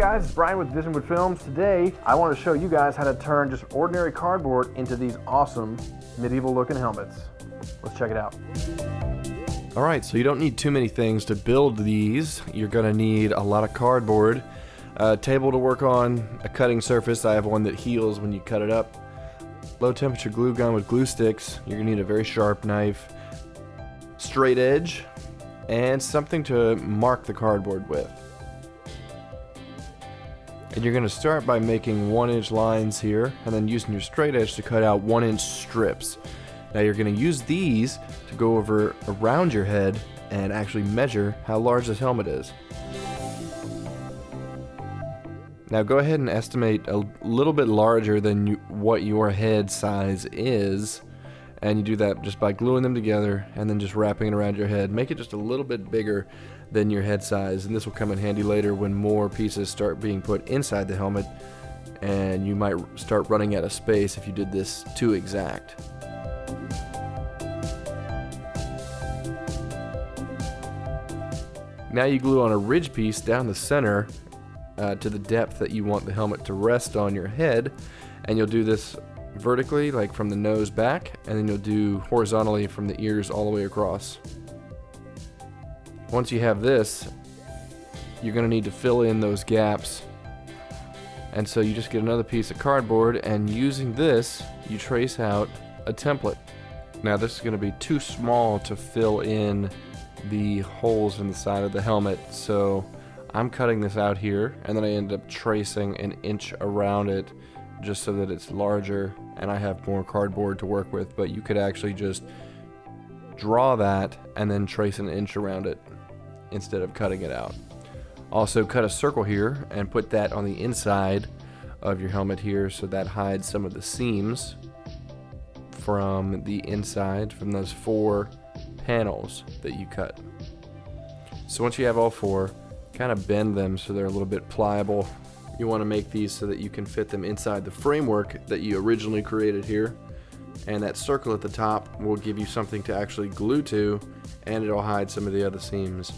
guys, it's Brian with VisionWood Films. Today, I want to show you guys how to turn just ordinary cardboard into these awesome medieval looking helmets. Let's check it out. Alright, so you don't need too many things to build these. You're going to need a lot of cardboard, a table to work on, a cutting surface. I have one that heals when you cut it up, low temperature glue gun with glue sticks. You're going to need a very sharp knife, straight edge, and something to mark the cardboard with. And you're going to start by making 1-inch lines here and then using your straight edge to cut out 1-inch strips. Now you're going to use these to go over around your head and actually measure how large this helmet is. Now go ahead and estimate a little bit larger than what your head size is, and you do that just by gluing them together and then just wrapping it around your head. Make it just a little bit bigger than your head size, and this will come in handy later when more pieces start being put inside the helmet and you might start running out of space if you did this too exact. Now you glue on a ridge piece down the center to the depth that you want the helmet to rest on your head, and you'll do this vertically, like from the nose back, and then you'll do horizontally from the ears all the way across. Once you have this, you're going to need to fill in those gaps, and so you just get another piece of cardboard, and using this you trace out a template. Now this is going to be too small to fill in the holes in the side of the helmet, so I'm cutting this out here, and then I end up tracing an inch around it just so that it's larger and I have more cardboard to work with. But you could actually just draw that and then trace an inch around it instead of cutting it out. Also cut a circle here and put that on the inside of your helmet here, so that hides some of the seams from the inside from those 4 panels that you cut. So once you have all 4, kind of bend them so they're a little bit pliable. You want to make these so that you can fit them inside the framework that you originally created here, and that circle at the top will give you something to actually glue to, and it'll hide some of the other seams.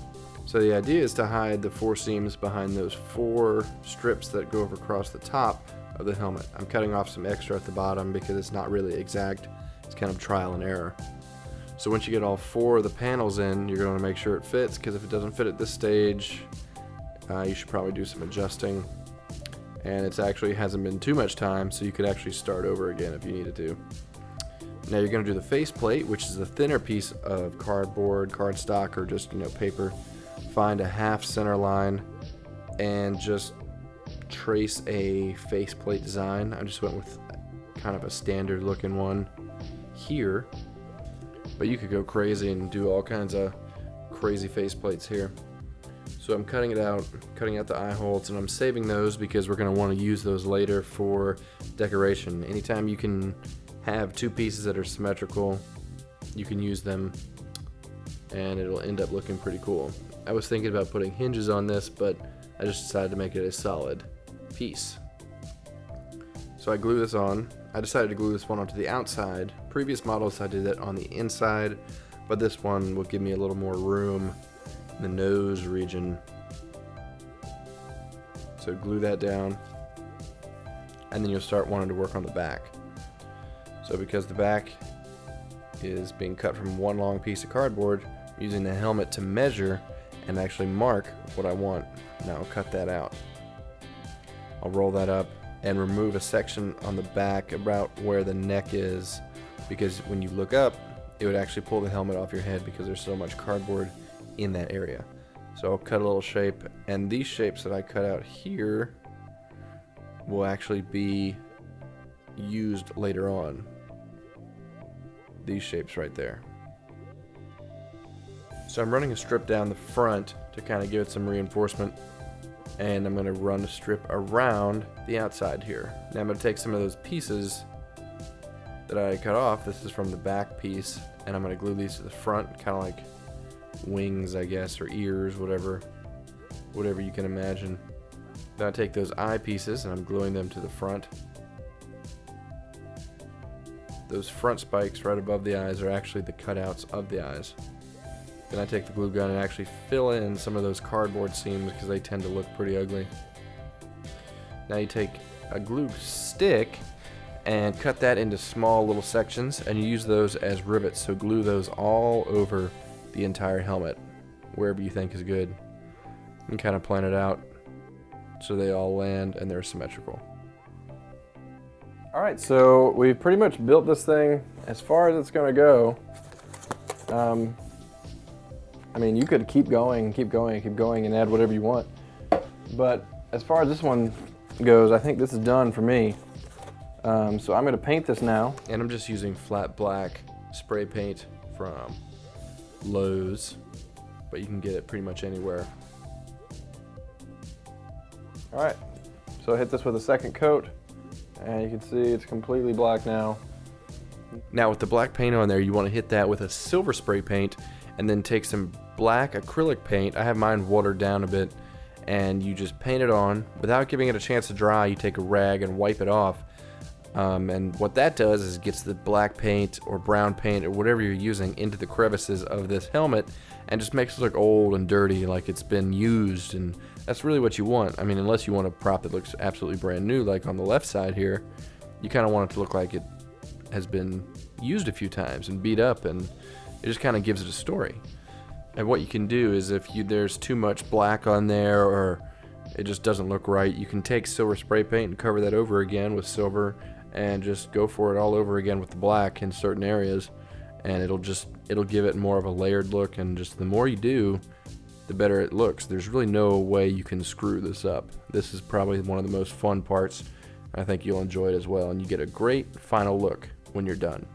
So the idea is to hide the 4 seams behind those 4 strips that go over across the top of the helmet. I'm cutting off some extra at the bottom because it's not really exact. It's kind of trial and error. So once you get all 4 of the panels in, you're going to make sure it fits, because if it doesn't fit at this stage, you should probably do some adjusting. And it actually hasn't been too much time, so you could actually start over again if you needed to. Now you're going to do the face plate, which is a thinner piece of cardboard, cardstock, or just paper. Find a half center line and just trace a face plate design. I just went with kind of a standard looking one here, but you could go crazy and do all kinds of crazy face plates here. So I'm cutting it out, cutting out the eye holes, and I'm saving those because we're going to want to use those later for decoration. Anytime you can have 2 pieces that are symmetrical, you can use them and it'll end up looking pretty cool. I was thinking about putting hinges on this, but I just decided to make it a solid piece. So I glue this on. I decided to glue this one onto the outside. Previous models I did that on the inside, but this one will give me a little more room in the nose region. So glue that down, and then you'll start wanting to work on the back. So because the back is being cut from one long piece of cardboard, I'm using the helmet to measure and actually mark what I want. Now I'll cut that out. I'll roll that up and remove a section on the back about where the neck is, because when you look up, it would actually pull the helmet off your head because there's so much cardboard in that area. So I'll cut a little shape, and these shapes that I cut out here will actually be used later on. These shapes right there. So I'm running a strip down the front to kind of give it some reinforcement, and I'm going to run a strip around the outside here. Now I'm going to take some of those pieces that I cut off. This is from the back piece, and I'm going to glue these to the front, kind of like wings, I guess, or ears, whatever you can imagine. Then I take those eye pieces and I'm gluing them to the front. Those front spikes right above the eyes are actually the cutouts of the eyes. Then I take the glue gun and actually fill in some of those cardboard seams because they tend to look pretty ugly. Now you take a glue stick and cut that into small little sections, and you use those as rivets. So glue those all over the entire helmet, wherever you think is good. And kind of plan it out so they all land and they're symmetrical. All right, so we've pretty much built this thing as far as it's gonna go. I mean, you could keep going, and add whatever you want. But as far as this one goes, I think this is done for me. So I'm gonna paint this now. And I'm just using flat black spray paint from Lowe's, but you can get it pretty much anywhere. All right, so I hit this with a second coat, and you can see it's completely black now. Now with the black paint on there, you want to hit that with a silver spray paint, and then take some black acrylic paint. I have mine watered down a bit, and you just paint it on without giving it a chance to dry. You take a rag and wipe it off. And what that does is gets the black paint or brown paint or whatever you're using into the crevices of this helmet, and just makes it look old and dirty, like it's been used. And that's really what you want. I mean, unless you want a prop that looks absolutely brand new, like on the left side here, you kind of want it to look like it has been used a few times and beat up, and it just kind of gives it a story. And what you can do is if there's too much black on there or it just doesn't look right, you can take silver spray paint and cover that over again with silver, and just go for it all over again with the black in certain areas, and it'll give it more of a layered look. And just the more you do, the better it looks. There's really no way you can screw this up. This is probably one of the most fun parts. I think you'll enjoy it as well, and you get a great final look when you're done.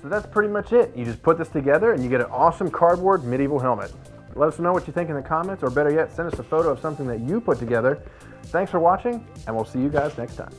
So that's pretty much it. You just put this together and you get an awesome cardboard medieval helmet. Let us know what you think in the comments, or better yet, send us a photo of something that you put together. Thanks for watching, and we'll see you guys next time.